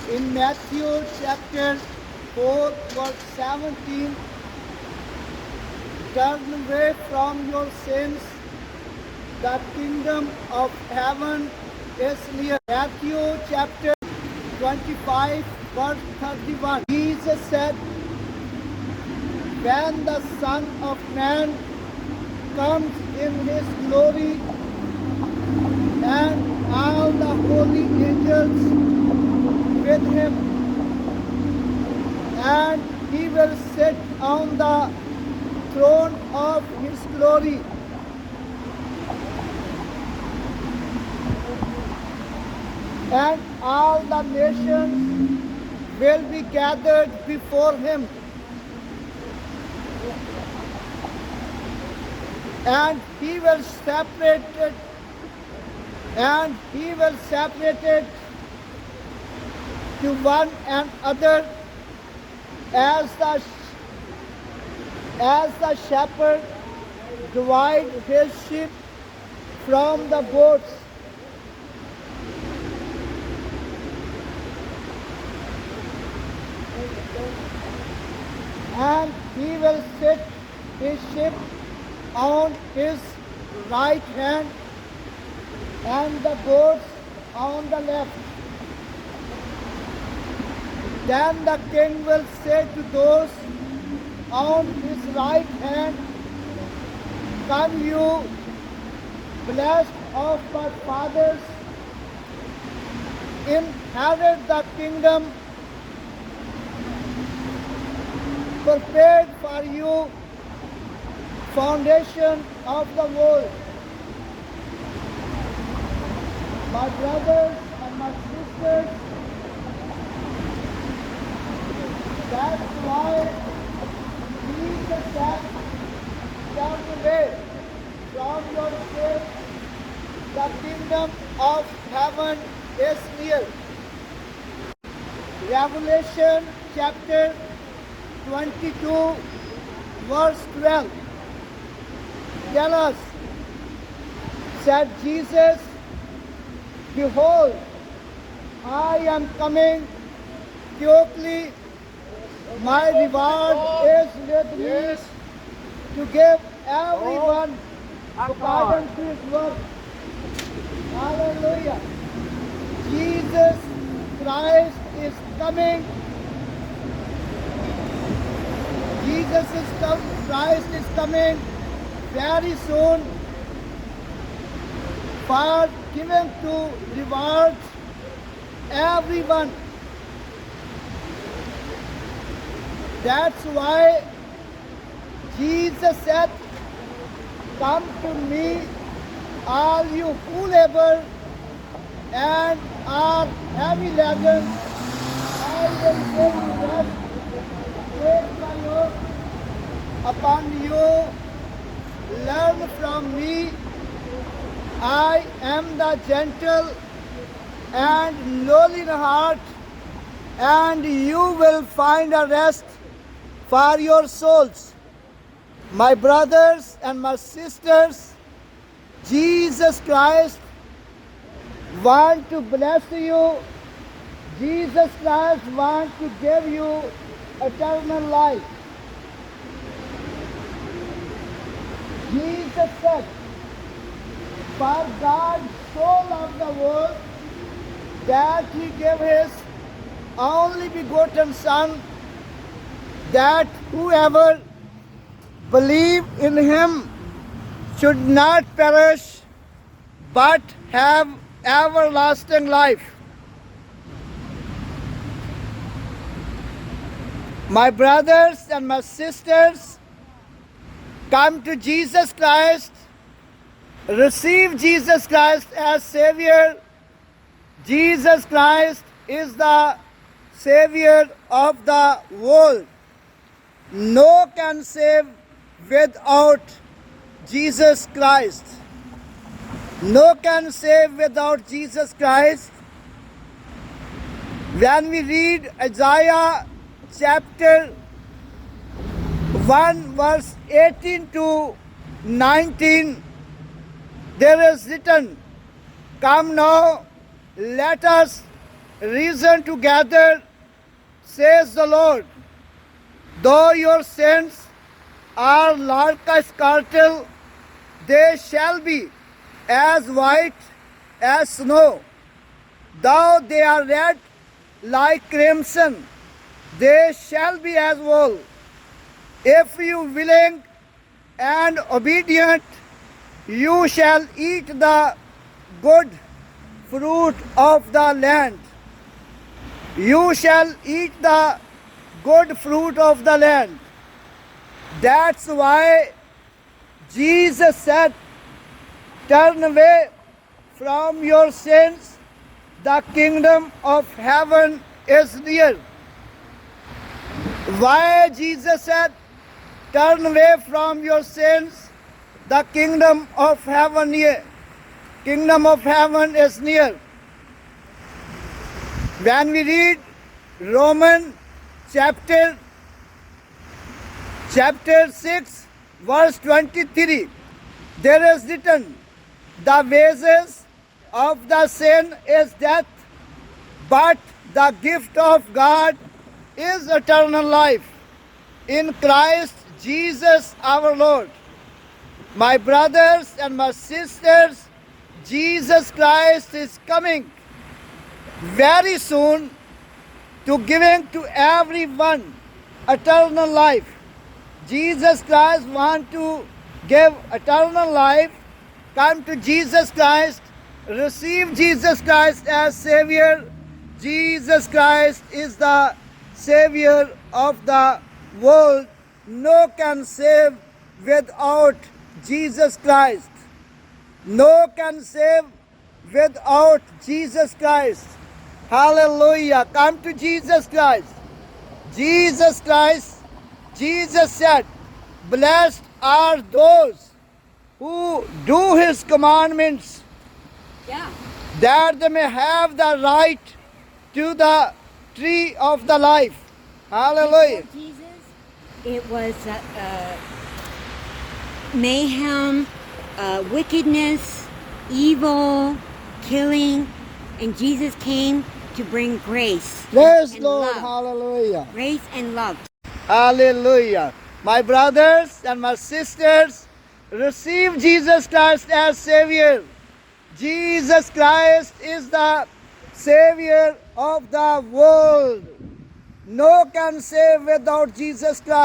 In Matthew chapter 4, verse 17, turn away from your sins, the kingdom of heaven is near. Matthew chapter 25, verse 31. Jesus said, when the Son of Man comes in his glory and all the holy angels with him, and he will sit on the throne of his glory. And all the nations will be gathered before him. And he will separate it, to one another as the shepherd divides his sheep from the goats. And he will set his sheep on his right hand and the goats on the left. Then the king will say to those on his right hand, come you, blessed of my fathers, inherit the kingdom prepared for you, foundation of the world. My brothers and my sisters, that's why Jesus said, turn away from your sins, the kingdom of heaven is near. Revelation chapter 22, verse 12. Tell us, said Jesus, behold, I am coming quickly. My reward is with me to give everyone according to his work. Hallelujah. Jesus Christ is coming. Christ is coming very soon for giving to reward everyone. That's why Jesus said, come to me, all you who labor and are heavy laden, I will give you rest. Take my yoke upon you, learn from me. I am the gentle and lowly in heart, and you will find a rest for your souls. My brothers and my sisters, Jesus Christ wants to bless you. Jesus Christ wants to give you eternal life. Jesus said, for God so loved the world that he gave his only begotten Son, that whoever believe in him should not perish but have everlasting life. My brothers and my sisters, come to Jesus Christ, receive Jesus Christ as Savior. Jesus Christ is the Savior of the world. No can save without Jesus Christ. No can save without Jesus Christ. When we read Isaiah chapter 1 verse 18 to 19, there is written, come now, let us reason to gather, says the Lord. Though your sins are like scarlet, they shall be as white as snow. Though they are red like crimson, they shall be as wool. If you willing and obedient, you shall eat the good fruit of the land. You shall eat the good fruit of the land. That's why Jesus said, turn away from your sins. The kingdom of heaven is near. Why Jesus said, turn away from your sins. The kingdom of heaven near. Kingdom of heaven is near. When we read Romans chapter 6 verse 23, there is written, the wages of the sin is death, but the gift of God is eternal life in Christ Jesus our Lord. My brothers and my sisters, Jesus Christ is coming very soon to giving to everyone eternal life. Jesus Christ wants to give eternal life. Come to Jesus Christ, receive Jesus Christ as Savior. Jesus Christ is the Savior of the world. No can save without Jesus Christ. No can save without Jesus Christ. Hallelujah. Come to Jesus Christ. Jesus Christ, Jesus said, blessed are those who do His commandments, that they may have the right to the tree of the life. Hallelujah. Before Jesus, it was mayhem, wickedness, evil, killing, and Jesus came to bring grace. Praise and Lord. love. Hallelujah. Grace and love. Hallelujah. My brothers and my sisters, receive Jesus Christ as Savior. Jesus Christ is the Savior of the world. No can save without Jesus Christ.